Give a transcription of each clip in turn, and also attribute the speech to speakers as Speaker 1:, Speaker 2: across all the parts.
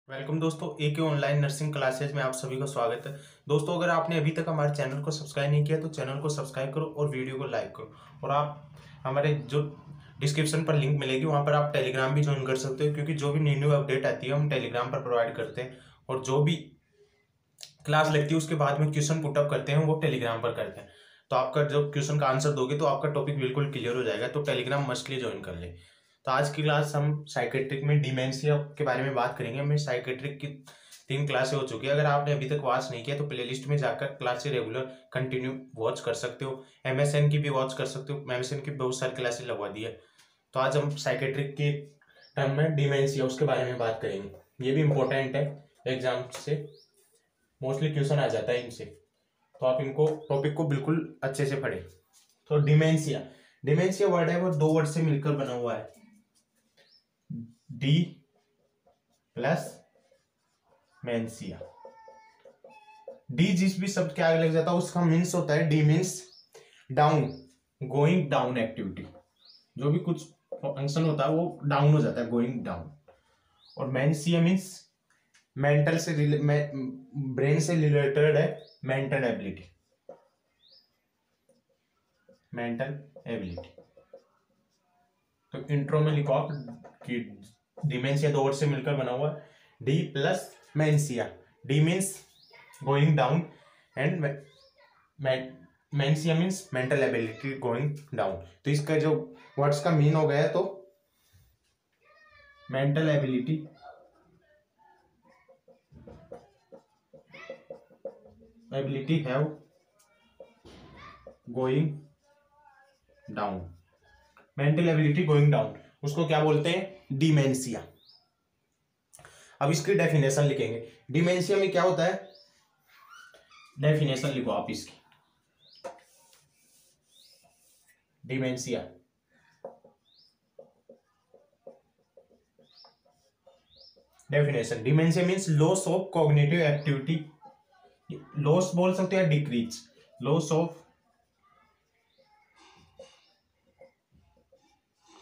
Speaker 1: Welcome दोस्तों, एक online nursing classes में आप सभी का स्वागत है। दोस्तों, अगर आपने अभी तक हमारे चैनल को सब्सक्राइब नहीं किया तो चैनल को सब्सक्राइब करो और वीडियो को लाइक करो। और आप हमारे जो डिस्क्रिप्शन पर लिंक मिलेगी वहाँ पर आप टेलीग्राम भी ज्वाइन कर सकते हो, क्योंकि जो भी न्यू अपडेट आती है हम टेलीग्राम पर प्रोवाइड करते हैं। और जो भी क्लास लगती है उसके बाद में क्वेश्चन पुटअप करते हैं वो टेलीग्राम पर करते हैं। तो आपका जब क्वेश्चन का आंसर दोगे तो आपका टॉपिक बिल्कुल क्लियर हो जाएगा। तो टेलीग्राम मस्टली ज्वाइन कर ले। तो आज की क्लास हम साइकेट्रिक में डिमेंशिया के बारे में बात करेंगे। हमें साइकेट्रिक की 3 क्लासें हो चुकी है। अगर आपने अभी तक वॉच नहीं किया तो प्लेलिस्ट में जाकर क्लासें रेगुलर कंटिन्यू वॉच कर सकते हो। एमएसएन की भी वॉच कर सकते हो। एमएसएन की बहुत सारी क्लासेस लगवा दी है। तो आज हम साइकेट्रिक के टर्म में डिमेंशिया उसके बारे में बात करेंगे। ये भी इंपॉर्टेंट है, एग्जाम से मोस्टली क्वेश्चन आ जाता है इनसे। तो आप इनको टॉपिक को बिल्कुल अच्छे से पढ़े। तो डिमेंशिया डिमेंशिया वर्ड है वो 2 वर्ड से मिलकर बना हुआ है। D plus mentia. डी जिस भी शब्द के आगे लग जाता है उसका मीन्स होता है, D means down, going down activity. जो भी कुछ फंक्शन होता है वो डाउन हो जाता है, गोइंग डाउन। और मेंशिया मीन्स मेंटल से ब्रेन से रिलेटेड है, मेंटल एबिलिटी। Mental ability. तो इंट्रो में लिखो आप कि डिमेंशिया 2 वर्ड से मिलकर बना हुआ है, D plus mentia. D means going down and mentia means mental ability going down. तो इसका जो वर्ड्स का मीन हो गया तो mental ability have going down. Mental ability going down, उसको क्या बोलते हैं? डिमेंशिया। अब इसकी डेफिनेशन लिखेंगे। डिमेंशिया में क्या होता है, डेफिनेशन लिखो आप इसकी। Dementia definition, dementia means loss of cognitive activity. Loss बोल सकते हैं, decrease, loss of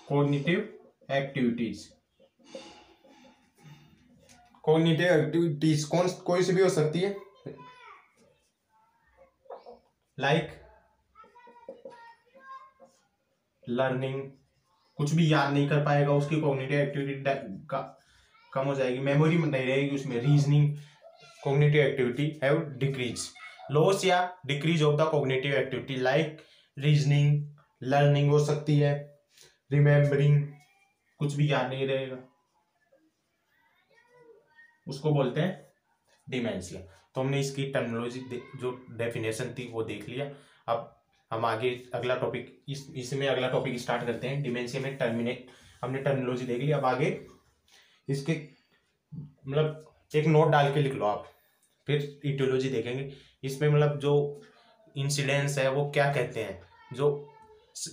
Speaker 1: cognitive activities. Cognitive activities कोई सी भी हो सकती है, लाइक लर्निंग। कुछ भी याद नहीं कर पाएगा, उसकी कॉग्निटिव एक्टिविटी कम हो जाएगी, मेमोरी में नहीं रहेगी उसमें। Reasoning, cognitive activity have decrease. Loss या decrease of the cognitive activity like reasoning, learning हो सकती है, रिमेम्बरिंग, कुछ भी याद नहीं रहेगा, उसको बोलते हैं डिमेंशिया। तो हमने इसकी टर्मिनोलॉजी जो डेफिनेशन थी वो देख लिया। अब हम आगे अगला टॉपिक इसमें अगला टॉपिक स्टार्ट करते हैं। डिमेंशिया में हमने टर्मिनोलॉजी देख ली। अब आगे इसके मतलब एक नोट डाल के लिख लो आप, फिर इटियोलॉजी देखेंगे। इसमें मतलब जो इंसिडेंस है वो क्या कहते हैं, जो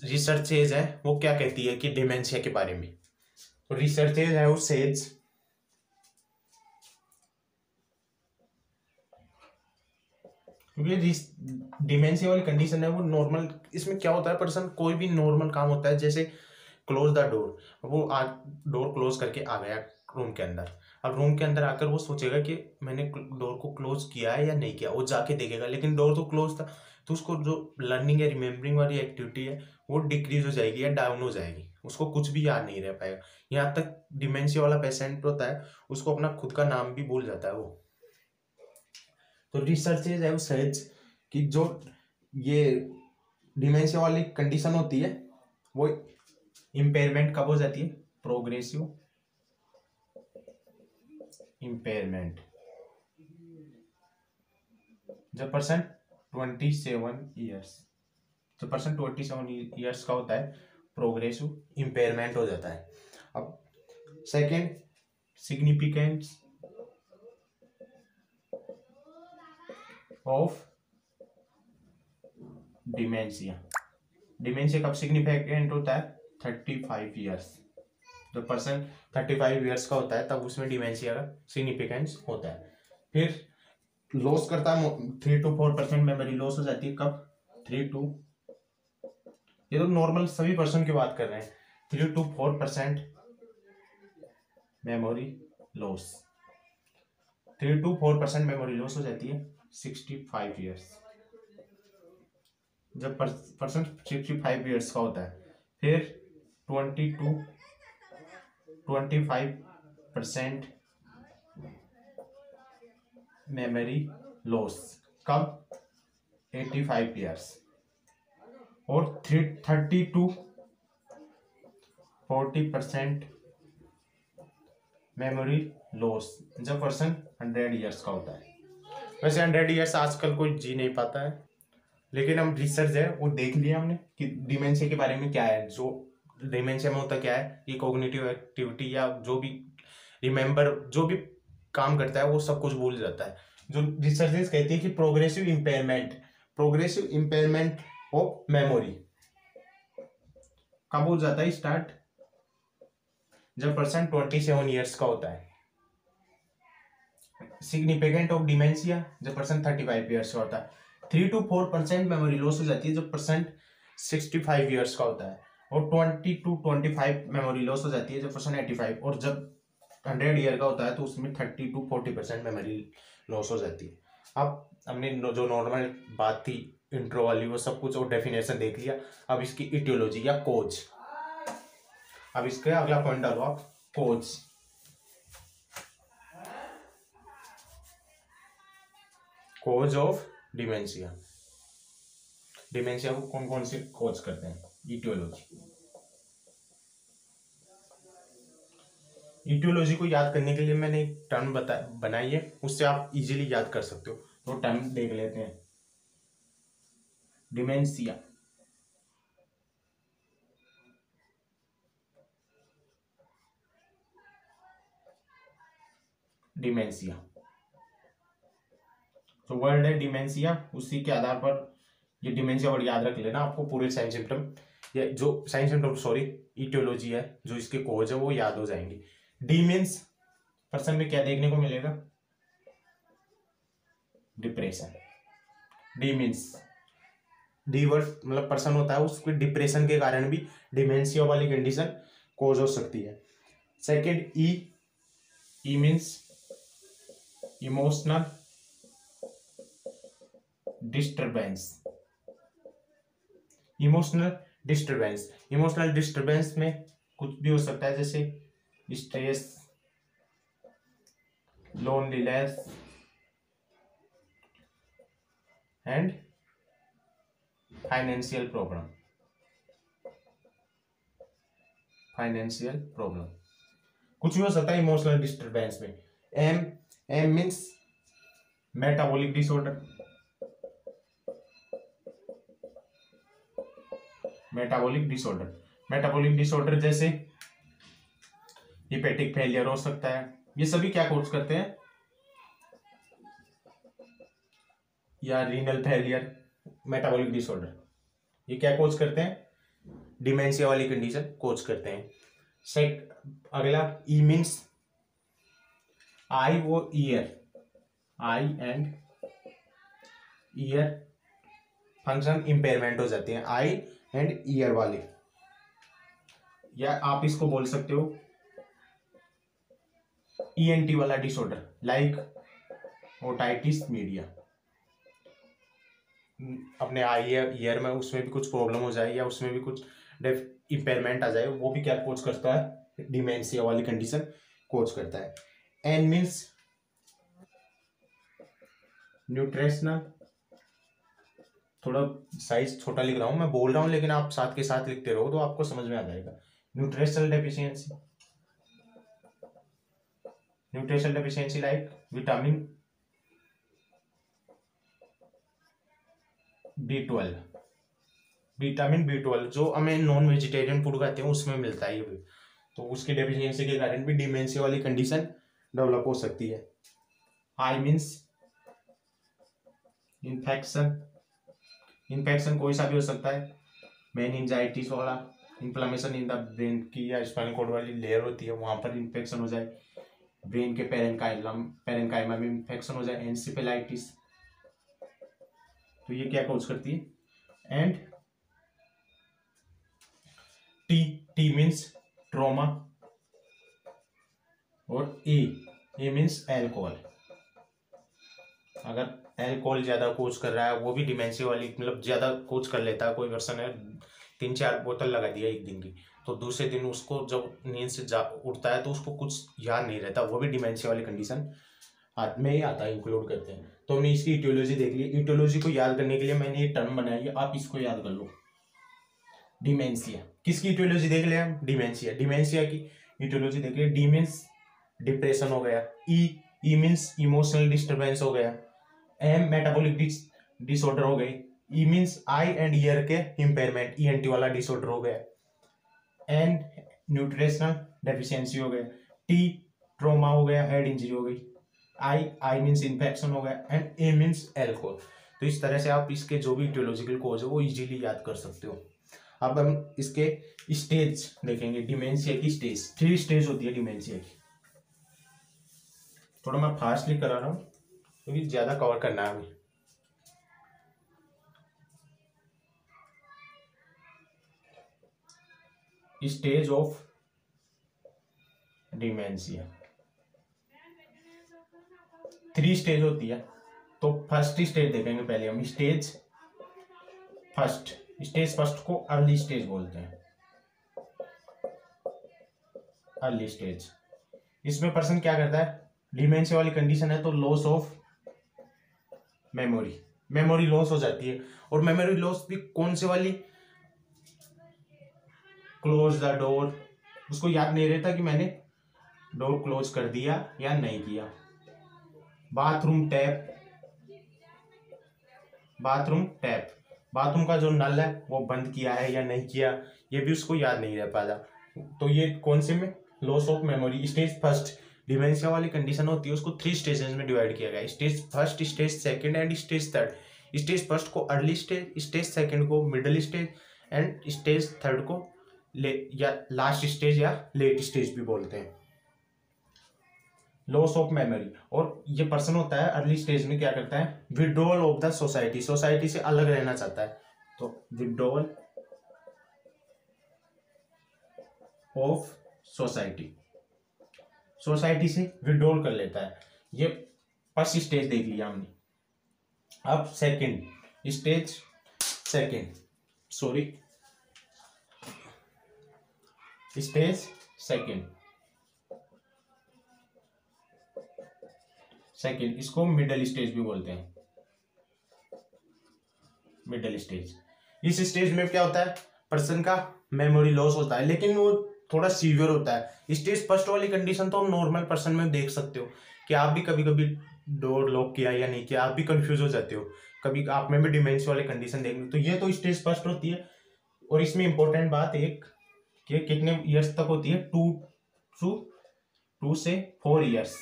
Speaker 1: रिसर्चेज है वो क्या कहती है कि डिमेंशिया के बारे में। तो रिसर्चेज है वो सेज क्योंकि डिमेंशिया वाली कंडीशन है वो नॉर्मल। इसमें क्या होता है, पर्सन कोई भी नॉर्मल काम होता है, जैसे क्लोज द डोर, वो डोर क्लोज करके आ गया रूम के अंदर। अब रूम के अंदर आकर वो सोचेगा कि मैंने डोर को क्लोज किया है या नहीं किया, वो जाके देखेगा, लेकिन डोर तो क्लोज था। तो उसको जो लर्निंग या रिमेम्बरिंग वाली एक्टिविटी है वो डिक्रीज हो जाएगी या डाउन हो जाएगी, उसको कुछ भी याद नहीं रह पाएगा। यहाँ तक डिमेंशिया वाला पेशेंट होता है उसको अपना खुद का नाम भी भूल जाता है वो। तो रिसर्चेज है वो सच कि जो ये डिमेंशिया वाली कंडीशन होती है वो इम्पेयरमेंट कब हो जाती है? प्रोग्रेसिव इम्पेयरमेंट, जब पर्सन 27 ईयर्स, जब पर्सन 27 ईयर्स का होता है प्रोग्रेसिव इम्पेयरमेंट हो जाता है। अब second, significance of dementia. Dementia कब सिग्निफिकेंट होता है? 35 ईयर्स। जब पर्सन 35 ईयर्स का होता है तब उसमें डिमेंशिया का सिग्निफिकेंस होता है। फिर लॉस करता है 3 to 4% मेमोरी लॉस हो जाती है। कब? 3 to, ये तो नॉर्मल सभी पर्सन की बात कर रहे हैं, 3 to 4% memory loss. 3 to 4% memory loss हो जाती है 65 ईयर्स, जब पर्सन 65 ईयर्स का होता है। फिर 20 to 25% मेमोरी लॉस कब, 85 ईयर्स। और 30 to 40% मेमोरी लॉस जब पर्सन 100 ईयर्स का होता है। वैसे 100 ईयर्स आजकल कोई जी नहीं पाता है, लेकिन हम रिसर्च है वो देख लिया हमने कि डिमेंशिया के बारे में क्या है। जो डिमेंशिया में होता क्या है, ये कॉग्निटिव एक्टिविटी या जो भी रिमेंबर जो भी काम करता है वो सब कुछ भूल जाता है। जो रिसर्चेस कहती है कि प्रोग्रेसिव इम्पेयरमेंट ऑफ मेमोरी कब हो जाता है स्टार्ट, जब पर्सन 27 ईयर्स का होता है। सिग्निफिकेंट ऑफ डिमेंशिया जब पर्सन 35 ईयर्स का होता है। 3 to 4% मेमोरी लॉस हो जाती है जब पर्सन 65 ईयर्स का होता है। और 20 to 25 मेमोरी लॉस हो जाती है जब पर्सन 85, और जब 100 ईयर का होता है तो उसमें 30 to 40% मेमोरी लॉस हो जाती है। अब हमने जो नॉर्मल बात थी इंट्रो वाली वो सब कुछ और डेफिनेशन देख लिया। अब इसकी इटियोलॉजी या कोज, अब इसके अगला पॉइंट डालो आप, कोज। कोज ऑफ डिमेंशिया, डिमेंशिया को कौन कौन से कोज करते हैं, इटियोलॉजी। इटियोलॉजी को याद करने के लिए मैंने एक टर्म बनाई है, उससे आप इजीली याद कर सकते हो। तो टर्म देख लेते हैं, डिमेंशिया। डिमेंशिया तो वर्ड है डिमेंशिया, उसी के आधार पर ये डिमेंशिया वर्ड याद रख लेना। आपको पूरे साइन सिम्टम या जो साइन सिम्टम सॉरी इटियोलॉजी है जो इसके कोज है वो याद हो जाएंगे। डी मीन्स पर्सन में क्या देखने को मिलेगा, depression. D means D word मतलब पर्सन होता है, उसके डिप्रेशन के कारण भी डिमेंशिया वाली कंडीशन कोज हो सकती है। Second E means emotional disturbance. Emotional disturbance में कुछ भी हो सकता है, जैसे stress, loneliness and financial problem. कुछ भी हो सकता है इमोशनल डिस्टरबेंस में। M means metabolic disorder. Metabolic disorder जैसे हिपेटिक फेलियर हो सकता है। ये सभी क्या कोर्स करते हैं, या रीनल फेलियर, मेटाबॉलिक डिसऑर्डर, ये क्या कोच करते हैं, डिमेंशिया वाली कंडीशन कोच करते हैं। अगला ई मीन्स आई वो year, I and year function impairment हो जाते हैं, आई एंड ईयर वाले। या आप इसको बोल सकते हो ईएनटी वाला डिसऑर्डर, लाइक ओटाइटिस मीडिया। अपने आई ईयर में उसमें भी कुछ प्रॉब्लम हो जाए या उसमें भी कुछ इंपेयरमेंट आ जाए, वो भी क्या कोच करता है, डिमेंशिया वाली कंडीशन कोच करता है। एन मीन्स न्यूट्रिशनल, थोड़ा साइज छोटा लिख रहा हूं मैं, बोल रहा हूं लेकिन आप साथ के साथ लिखते रहो तो आपको समझ में आ जाएगा। Nutritional deficiency like vitamin B12 जो हमें नॉन वेजिटेरियन फूड खाते हैं उसमें मिलता है ये भी, तो उसकी डेफिशिएंसी के कारण भी डिमेंशिया वाली कंडीशन डेवलप हो सकती है। आई मीन्स इन्फेक्शन कोई सा भी हो सकता है, मेनिंजाइटिस वाला, इन्फ्लेमेशन इन द ब्रेन की या स्पाइनल कॉर्ड वाली लेयर होती है वहां पर इन्फेक्शन हो जाए, ब्रेन के पेरेन्काइमा में इन्फेक्शन हो जाए, एंसेफेलाइटिस, तो ये क्या कोज करती है। एंड टी मीन्स ट्रॉमा, और ए मीन्स एल्कोहल। अगर अल्कोहल ज़्यादा कोच कर रहा है, वो भी डिमेंशिया वाली, मतलब ज़्यादा कोच कर लेता है। कोई पर्सन है 3-4 बोतल लगा दिया एक दिन की, तो दूसरे दिन उसको जब नींद से उठता है तो उसको कुछ याद नहीं रहता, वो भी डिमेंशिया वाली कंडीशन हाथ में ही आता है, इंक्लूड करते हैं। तो हमने इसकी इटियोलॉजी देख ली। इटियोलॉजी को याद करने के लिए मैंने ये टर्म बनाई है, आप इसको याद कर लो, डिमेंशिया। किसकी इटियोलॉजी देख लिया हम? डिमेंशिया। डिमेंशिया की इटियोलॉजी देख लिया। डी मीन्स डिप्रेशन हो गया, ई मीन्स इमोशनल डिस्टर्बेंस हो गया, एम मेटाबॉलिक डिसऑर्डर हो गई, E means I and year के इम्पेयरमेंट, ईएनटी वाला डिसऑर्डर हो गया, एन न्यूट्रिशनल डेफिशिएंसी हो गया, टी ट्रोमा हो गया, हेड इंजरी हो गई, आई मीन्स इन्फेक्शन हो गया, एंड ए मीन्स एल्कोहल। तो इस तरह से आप इसके जो भी इटियोलॉजिकल कोज है वो इजीली याद कर सकते हो। अब हम इसके स्टेज देखेंगे। डिमेंशिया की स्टेज, 3 स्टेज होती है डिमेंशिया की। थोड़ा मैं फास्टली करा रहा हूँ क्योंकि ज्यादा कवर करना है हमें। स्टेज ऑफ डिमेंशिया 3 स्टेज होती है। तो फर्स्ट स्टेज देखेंगे पहले हम। स्टेज फर्स्ट को अर्ली स्टेज बोलते हैं। अर्ली स्टेज, इसमें पर्सन क्या करता है? डिमेंशिया वाली कंडीशन है तो लॉस ऑफ मेमोरी लॉस हो जाती है। और मेमोरी लॉस भी कौन से वाली? क्लोज द डोर, उसको याद नहीं रहता कि मैंने डोर क्लोज कर दिया या नहीं किया। बाथरूम टैप, बाथरूम का जो नल है वो बंद किया है या नहीं किया, ये भी उसको याद नहीं रह पाता। तो ये कौन से में? Loss of memory. Stage first dementia वाली कंडीशन होती है, उसको 3 स्टेजेस में डिवाइड किया गया है। Stage first, stage second and stage third. Stage first को अर्ली स्टेज, स्टेज सेकंड को middle stage, and stage third को या लास्ट स्टेज या लेट स्टेज भी बोलते हैं। Loss of memory. और ये पर्सन होता है अर्ली स्टेज में क्या करता है? विड्रॉल ऑफ द सोसाइटी से अलग रहना चाहता है। तो विड्रॉल ऑफ सोसाइटी से विड्रॉल कर लेता है। ये फर्स्ट स्टेज देख लिया हमने। अब स्टेज सेकंड, इसको मिडिल स्टेज भी बोलते हैं। मिडिल स्टेज, इस स्टेज में क्या होता है? पर्सन का मेमोरी लॉस होता है, लेकिन वो थोड़ा सीवियर होता है। स्टेज फर्स्ट वाली कंडीशन तो हम नॉर्मल पर्सन में देख सकते हो कि आप भी कभी कभी डोर लॉक किया या नहीं किया, आप भी कंफ्यूज हो जाते हो, कभी आप में भी डिमेंशिया वाली कंडीशन देखेंगे। तो ये तो स्टेज फर्स्ट होती है। और इसमें इंपॉर्टेंट बात एक कि कितने ईयर्स तक होती है? 2 से 4 ईयर्स।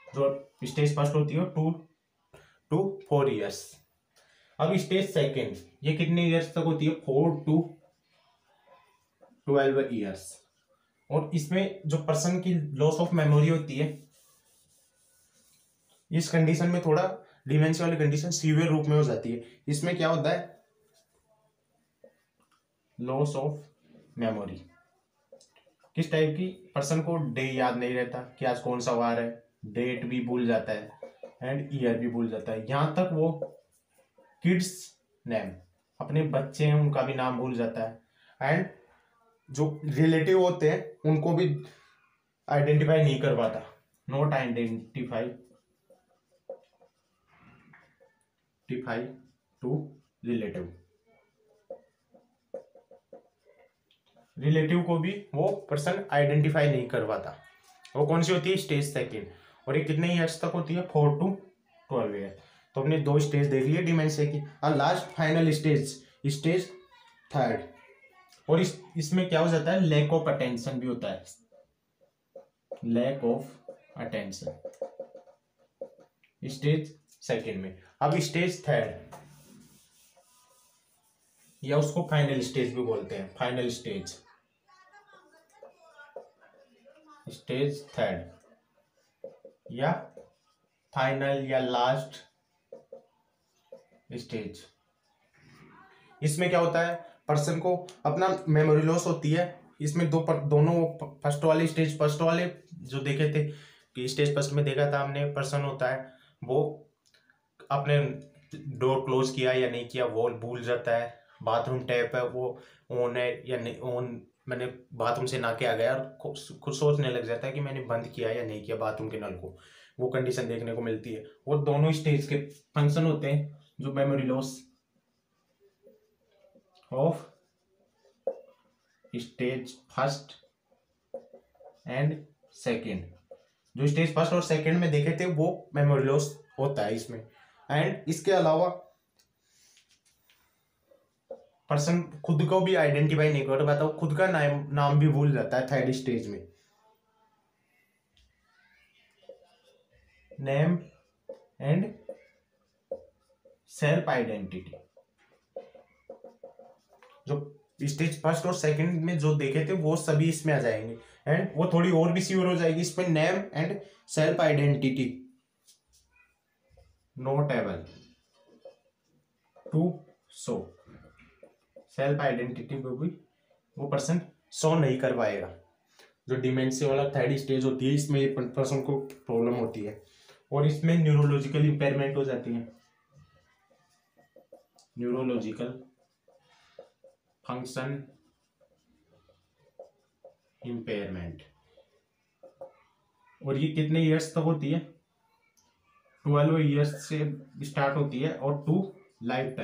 Speaker 1: जो स्टेज फर्स्ट होती है 2 to 4 ईयर्स। अब स्टेज सेकेंड, ये कितने ईयर्स तक होती है? 4 to 12 ईयर्स। और इसमें जो पर्सन की लॉस ऑफ मेमोरी होती है, इस कंडीशन में थोड़ा डिमेंशिया वाली कंडीशन सीवियर रूप में हो जाती है। इसमें क्या होता है? Loss of memory. किस टाइप की? पर्सन को डे याद नहीं रहता कि आज कौन सा वार है, डेट भी भूल जाता है एंड ईयर भी भूल जाता है। यहां तक वो किड्स नेम, अपने बच्चे हैं उनका भी नाम भूल जाता है। एंड जो रिलेटिव होते हैं उनको भी आइडेंटिफाई नहीं कर पाता। नॉट आइडेंटिफाई टू रिलेटिव को भी वो पर्सन आइडेंटिफाई नहीं कर पाता। वो कौन सी होती है? Stage second. और ये कितने ईयर्स तक होती है? 4 to 12 ईयर। तो हमने 2 स्टेज देख लिए डिमेंशिया की। और लास्ट फाइनल स्टेज थर्ड। और इसमें क्या हो जाता है? लैक ऑफ अटेंशन भी होता है। Lack of attention stage second में। अब स्टेज थर्ड, या उसको फाइनल स्टेज भी बोलते हैं। फाइनल स्टेज थर्ड या फाइनल या लास्ट स्टेज। इसमें क्या होता है? पर्सन को अपना मेमोरी लॉस होती है। इसमें दोनों फर्स्ट वाले जो देखे थे कि स्टेज फर्स्ट में देखा था हमने, पर्सन होता है वो अपने डोर क्लोज किया या नहीं किया वो भूल जाता है, बाथरूम टैप है वो ऑन है या नहीं ऑन, मैंने बाथरूम से नहा के आ गया और खुद सोचने लग जाता है कि मैंने बंद किया या नहीं किया बाथरूम के नल को, वो कंडीशन देखने को मिलती है। वो दोनों स्टेज के फंक्शन होते हैं जो memory loss of stage first and second, जो स्टेज फर्स्ट और सेकेंड में देखे थे वो मेमोरी लॉस होता है इसमें। एंड इसके अलावा पर्सन खुद को भी आइडेंटिफाई नहीं कर पाता, खुद का नाम भी भूल जाता है थर्ड स्टेज में। नेम एंड सेल्फ आइडेंटिटी, जो स्टेज फर्स्ट और सेकंड में जो देखे थे वो सभी इसमें आ जाएंगे। एंड वो थोड़ी और भी सीवर हो जाएगी इसमें, name and self identity not able to show, self identity को भी वो पर्सन शो नहीं कर पाएगा। जो डिमेंशिया वाला थर्ड स्टेज होती है इसमें ये पर्सन को प्रॉब्लम होती है और इसमें न्यूरोलॉजिकल इंपेयरमेंट हो जाती है, न्यूरोलॉजिकल फंक्शन इंपेयरमेंट। और ये कितने इयर्स तक होती है? 12 इयर्स से स्टार्ट होती है और टू लाइफ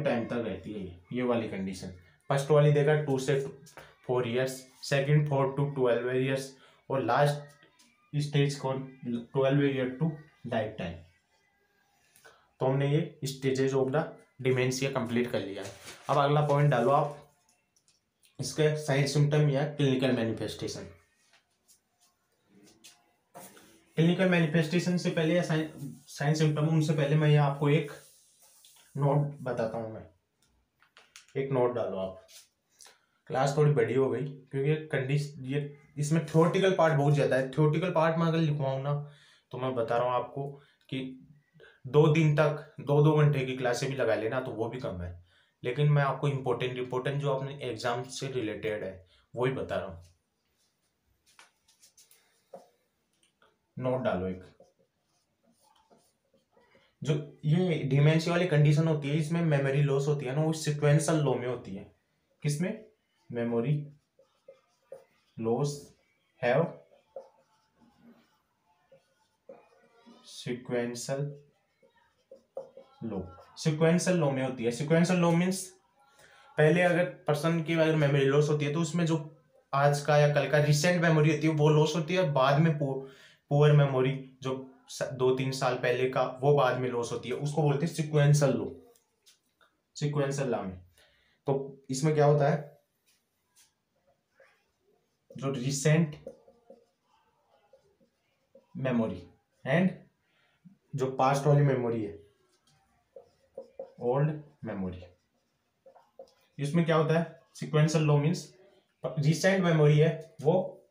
Speaker 1: टाइम तक रहती है ये वाली कंडीशन। फर्स्ट वाली देखा 2 से 4 इयर्स, सेकंड 4 to 12 इयर्स और लास्ट स्टेज कौन 12 ईयर टू लाइफ टाइम। तो हमने ये stages of the dementia complete कर लिया है। अब अगला पॉइंट डालो आप, इसके साइन सिम्टम या क्लिनिकल मैनिफेस्टेशन। क्लिनिकल मैनिफेस्टेशन से पहले या साइन सिम्टम उनसे पहले मैं यहाँ आपको एक नोट बताता हूँ। मैं एक नोट डालो आप, क्लास थोड़ी बड़ी हो गई क्योंकि कंडीशन ये इसमें थ्योरेटिकल पार्ट बहुत ज़्यादा है। थ्योरेटिकल पार्ट में अगर लिखवाऊँ ना तो मैं बता रहा हूँ आपको कि 2 दिन तक 2-2 घंटे की क्लासें भी लगा लेना तो वो भी कम है। लेकिन मैं आपको इम्पोर्टेंट जो अपने एग्जाम से रिलेटेड है वही बता रहा हूँ। नोट डालो एक, जो ये डिमेंशिया वाली कंडीशन होती है इसमें मेमोरी लॉस होती है ना, वो सिक्वेंशियल लो में होती है। किसमें? मेमोरी लॉस हैव सिक्वेंशियल लो में होती है। सिक्वेंशियल लो मीन्स पहले अगर पर्सन की अगर मेमोरी लॉस होती है तो उसमें जो आज का या कल का रिसेंट मेमोरी होती है वो लॉस होती है, बाद में पुअर मेमोरी जो 2-3 साल पहले का वो बाद में लॉस होती है, उसको बोलते हैं सिक्वेंशियल लो में। तो इसमें क्या होता है, जो रिसेंट मेमोरी एंड जो पास्ट वाली मेमोरी है ओल्ड मेमोरी, इसमें क्या होता है सिक्वेंशियल लो मीन्स रिसेंट मेमोरी है वो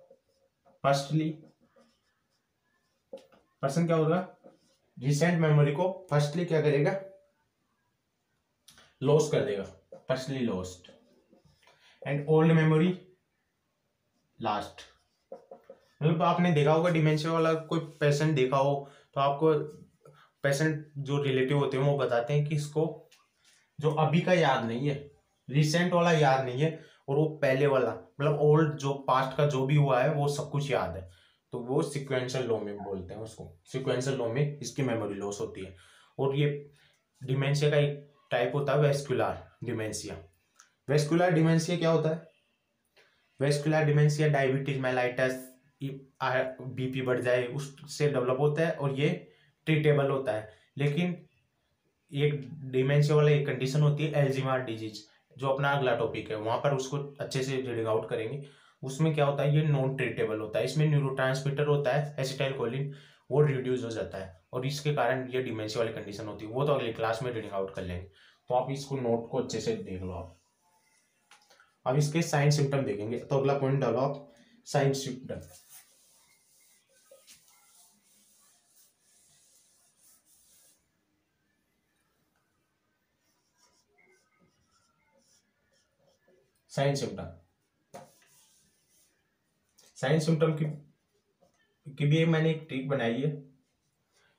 Speaker 1: फर्स्टली पर्सन क्या होगा रिसेंट मेमोरी को फर्स्टली क्या करेगा लॉस कर देगा, firstly lost, and old memory last. मतलब आपने देखा होगा डिमेंशिया वाला कोई पेशेंट देखा हो तो आपको पेशेंट जो रिलेटिव होते हैं वो बताते हैं कि इसको जो अभी का याद नहीं है, रिसेंट वाला याद नहीं है, और वो पहले वाला मतलब ओल्ड जो पास्ट का जो भी हुआ है वो सब कुछ याद है। तो वो सिक्वेंशियल लो में बोलते हैं उसको, सिक्वेंशियल लो में इसकी मेमोरी लॉस होती है। और ये डिमेंशिया का एक टाइप होता है वेस्कुलर डिमेंशिया। वेस्कुलर डिमेंशिया क्या होता है? Vascular dementia diabetes mellitus BP बढ़ जाए उससे डेवलप होता है और ये ट्रीटेबल होता है। लेकिन एक डिमेंशिया वाला एक कंडीशन होती है एल्जीमर डिजीज, जो अपना अगला टॉपिक है वहां पर उसको अच्छे से रीडिंग आउट करेंगे। उसमें क्या होता है ये नॉन ट्रीटेबल होता है, इसमें न्यूरोट्रांसमीटर होता है एसिटाइलकोलिन, वो रिड्यूस हो जाता है और इसके कारण ये डिमेंशिया वाली कंडीशन होती है। वो तो अगली क्लास में रीडिंग आउट कर लेंगे, तो आप इसको नोट को अच्छे से देख लो आप। अब इसके साइन सिम्टम देखेंगे, तो अगला पॉइंट डालो आप साइन सिम्टम। साइन सिम्टम की के लिए मैंने एक ट्रिक बनाई है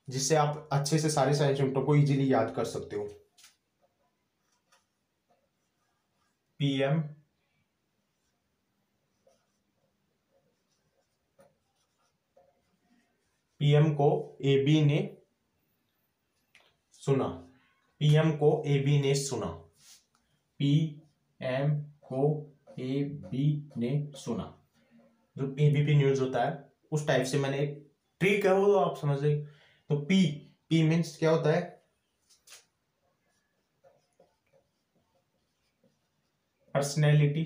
Speaker 1: जिससे आप अच्छे से सारे साइन सिम्टम को इजीली याद कर सकते हो। पीएम पीएम को एबी ने सुना। पीएम को एबी ने सुना। पीएम को एबी ने सुना। जो एबीपी न्यूज होता है उस टाइप से मैंने एक ट्रिक है, वो तो आप समझ रहे। तो पी पी मीन्स क्या होता है? Personality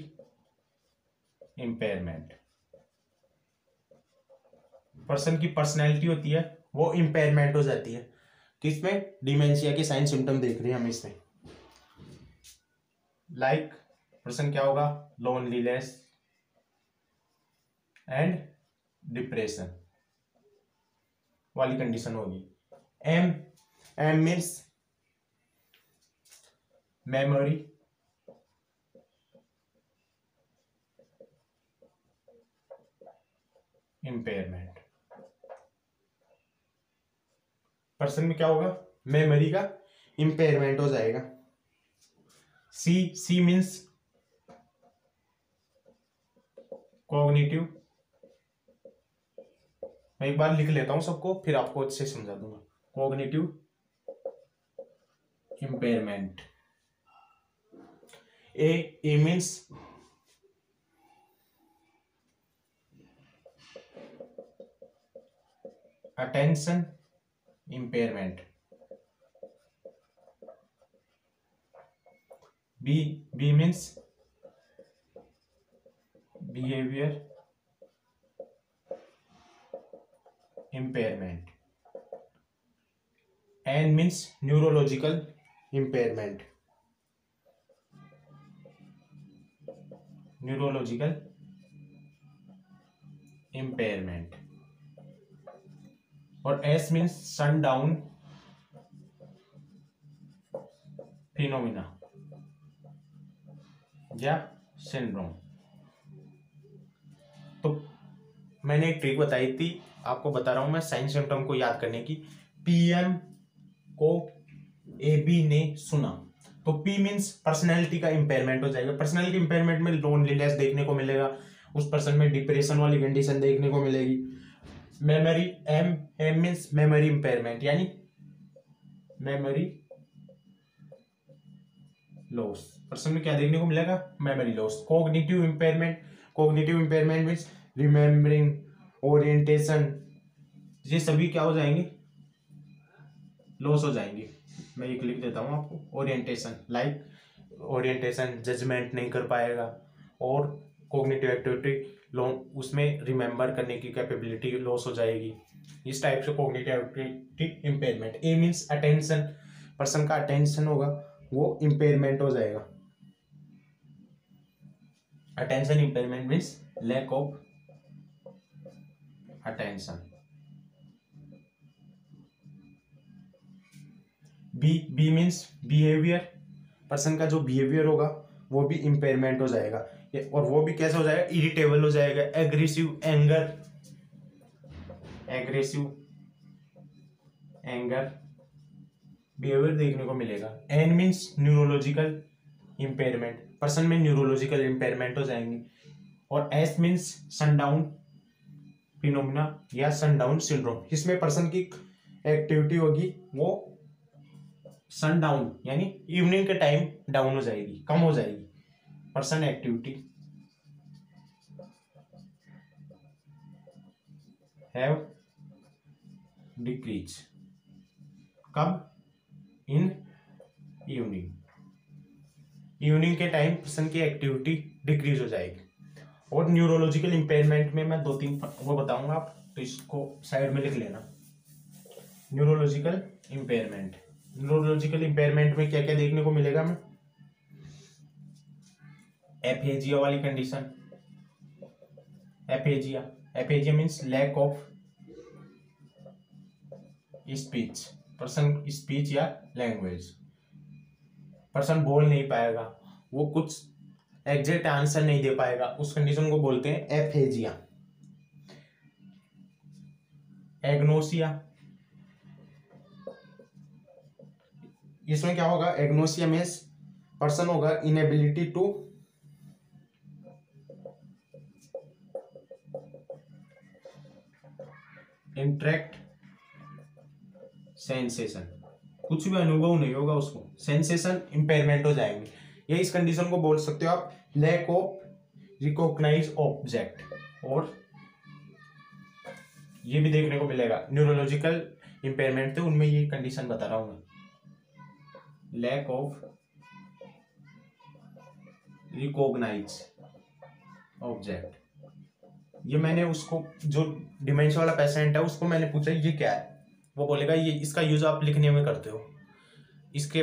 Speaker 1: impairment. पर्सन की पर्सनैलिटी होती है वो इंपेयरमेंट हो जाती है। किसमें? डिमेंशिया के साइन सिम्टम देख रहे हैं हम इसमें। लाइक पर्सन क्या होगा? लोनलीनेस एंड डिप्रेशन वाली कंडीशन होगी। M M means memory impairment. Person में क्या होगा? मेमोरी का इंपेयरमेंट हो जाएगा। C C means cognitive. मैं एक बार लिख लेता हूं सबको, फिर आपको अच्छे से समझा दूंगा। Cognitive impairment. A means attention impairment. B means behaviour impairment. N means neurological impairment. Neurological impairment. और एस मीन्स सनडाउन फिनोमिना या सिंड्रोम। तो मैंने एक ट्रिक बताई थी, आपको बता रहा हूं मैं साइन सिम्टम को याद करने की। पीएम को एबी ने सुना। तो पी मीन्स पर्सनैलिटी का इंपेयरमेंट हो जाएगा। पर्सनैलिटी इंपेयरमेंट में लोनलीनेस देखने को मिलेगा, उस पर्सन में डिप्रेशन वाली कंडीशन देखने को मिलेगी। Memory M M means memory impairment यानी मेमोरी लॉस। पर्सन में क्या देखने को मिलेगा? Memory loss. Cognitive impairment. Cognitive impairment means remembering, orientation, ये सभी क्या हो जाएंगे? लॉस हो जाएंगे। मैं एक लिख देता हूं आपको। ओरिएंटेशन, लाइक ओरिएंटेशन, जजमेंट नहीं कर पाएगा। और कॉग्निटिव एक्टिविटी उसमें रिमेम्बर करने की कैपेबिलिटी लॉस हो जाएगी। इस टाइप से cognitive activity impairment. A means attention. Person का अटेंशन होगा वो इंपेयरमेंट हो जाएगा। Attention impairment means lack of attention. B means behaviour. Person का जो बिहेवियर होगा वो भी इंपेयरमेंट हो जाएगा। और वो भी कैसे हो जाएगा? इरिटेबल हो जाएगा, एग्रेसिव, एंगर बिहेवियर देखने को मिलेगा। N means neurological impairment. Person में न्यूरोलॉजिकल इंपेयरमेंट हो जाएंगे। और एस मीन्स सनडाउन फिनोमिना या सनडाउन सिंड्रोम। इसमें पर्सन की एक्टिविटी होगी वो सनडाउन यानी इवनिंग के टाइम डाउन हो जाएगी, कम हो जाएगी। Person activity have decrease. कब? In evening. इवनिंग के टाइम पर्सन की एक्टिविटी डिक्रीज हो जाएगी। और न्यूरोलॉजिकल इंपेयरमेंट में मैं 2-3 वो बताऊंगा, आप तो इसको साइड में लिख लेना। Neurological impairment. न्यूरोलॉजिकल इंपेयरमेंट में क्या क्या देखने को मिलेगा? मैं एफेजिया वाली condition. Aphasia means lack of speech. Person speech या लैंग्वेज, पर्सन बोल नहीं पाएगा, वो कुछ एग्जैक्ट आंसर नहीं दे पाएगा, उस कंडीशन को बोलते हैं एफेजिया। एग्नोसिया, इसमें क्या होगा, एग्नोसिया मीन्स पर्सन होगा इनएबिलिटी टू इंटरेक्ट सेंसेशन, कुछ भी अनुभव नहीं होगा उसको, सेंसेशन इंपेयरमेंट हो जाएंगे। ये इस कंडीशन को बोल सकते हो आप लैक ऑफ रिकॉग्नाइज ऑब्जेक्ट, और ये भी देखने को मिलेगा न्यूरोलॉजिकल इंपेयरमेंट थे उनमें ये कंडीशन बता रहा हूं मैं, लैक ऑफ रिकॉग्नाइज ऑब्जेक्ट। ये मैंने उसको, जो डिमेंशिया वाला पेशेंट है उसको मैंने पूछा ये क्या है, वो बोलेगा ये इसका यूज आप लिखने में करते हो, इसके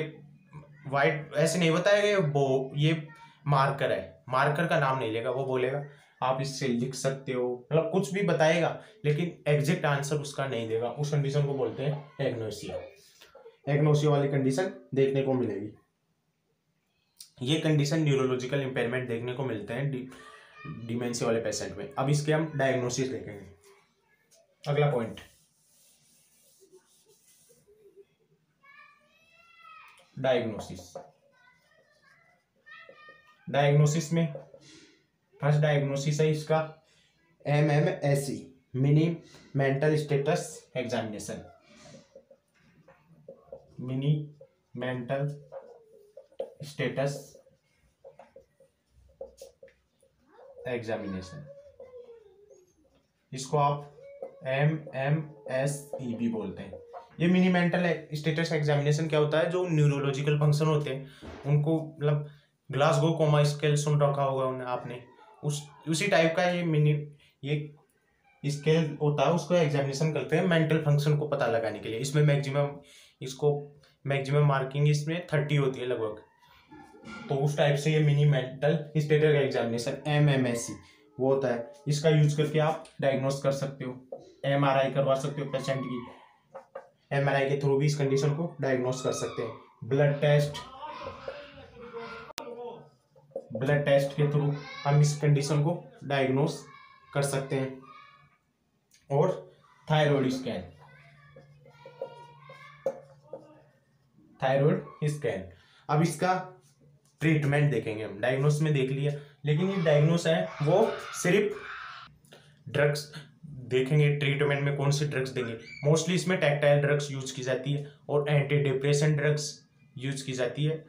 Speaker 1: वाइट ऐसे नहीं बताएगा वो ये मार्कर है, मार्कर का नाम नहीं लेगा, वो बोलेगा आप इससे लिख सकते हो, मतलब कुछ भी बताएगा लेकिन एग्जैक्ट आंसर उसका नहीं देगा। उस कंडीशन को बोलते हैं एग्नोसिया। एग्नोसिया वाली कंडीशन देखने को मिलेगी। ये कंडीशन न्यूरोलॉजिकल इंपेयरमेंट देखने को मिलते हैं डिमेंशिया वाले पेशेंट में। अब इसके हम डायग्नोसिस देखेंगे। अगला पॉइंट, डायग्नोसिस। डायग्नोसिस में फर्स्ट डायग्नोसिस है इसका MMSE, mini mental status examination, mini mental status examination, इसको आप MMSE भी बोलते हैं। ये मिनी मेंटल स्टेटस एग्जामिनेशन क्या होता है, जो न्यूरोलॉजिकल फंक्शन होते हैं उनको, मतलब ग्लासगो कोमा स्केल सुन रखा होगा उन्हें आपने, उसी टाइप का ये स्केल होता है, उसको एग्जामिनेशन करते हैं मेंटल फंक्शन को पता लगाने के लिए। इसमें मैक्सिमम मार्किंग इसमें 30 होती है लगभग, तो उस टाइप से ये mini mental status examination MMSE वो होता है। इसका यूज करके आप डायग्नोस कर सकते हो, MRI करवा सकते हो पेशेंट की, MRI के थ्रू भी इस कंडीशन को डायग्नोस कर सकते हैं। ब्लड टेस्ट के थ्रू हम इस कंडीशन को डायग्नोस कर सकते हैं। और थायराइड स्कैन। अब इसका ट्रीटमेंट देखेंगे हम। डायग्नोस में देख लिया, लेकिन ये डायग्नोस है वो सिर्फ ड्रग्स देखेंगे, ट्रीटमेंट में कौन सी ड्रग्स देंगे। मोस्टली इसमें टैक्टाइल ड्रग्स यूज की जाती है और एंटी डिप्रेशन ड्रग्स यूज की जाती है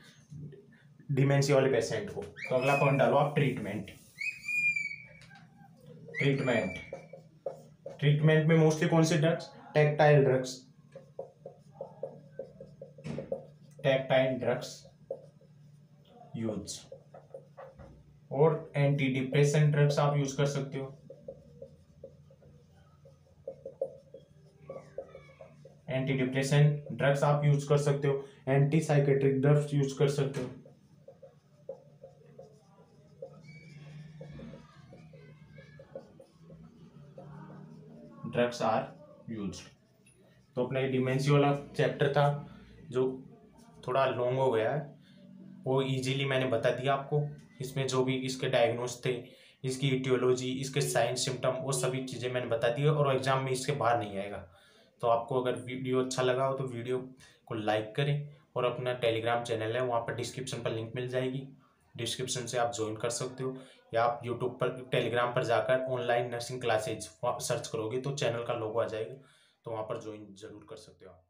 Speaker 1: डिमेंशिया वाले पेशेंट को। तो अगला पॉइंट डालो आप, ट्रीटमेंट में मोस्टली कौन से ड्रग्स, टैक्टाइल ड्रग्स यूज, और एंटी डिप्रेशन ड्रग्स आप यूज कर सकते हो। एंटी डिप्रेशन ड्रग्स आप यूज कर सकते हो, एंटी साइकेट्रिक ड्रग्स यूज कर सकते हो। Drugs are use. तो अपना ये डिमेंशिया वाला चैप्टर था जो थोड़ा लॉन्ग हो गया है, वो इजीली मैंने बता दिया आपको। इसमें जो भी इसके डायग्नोस थे, इसकी इटियोलॉजी, इसके साइन सिम्टम, वो सभी चीज़ें मैंने बता दी है, और एग्जाम में इसके बाहर नहीं आएगा। तो आपको अगर वीडियो अच्छा लगा हो तो वीडियो को लाइक करें, और अपना टेलीग्राम चैनल है वहाँ पर डिस्क्रिप्शन पर लिंक मिल जाएगी, डिस्क्रिप्शन से आप ज्वाइन कर सकते हो, या आप यूट्यूब पर टेलीग्राम पर जाकर ऑनलाइन नर्सिंग क्लासेज सर्च करोगे तो चैनल का लोगो आ जाएगा, तो वहाँ पर ज्वाइन जरूर कर सकते हो आप।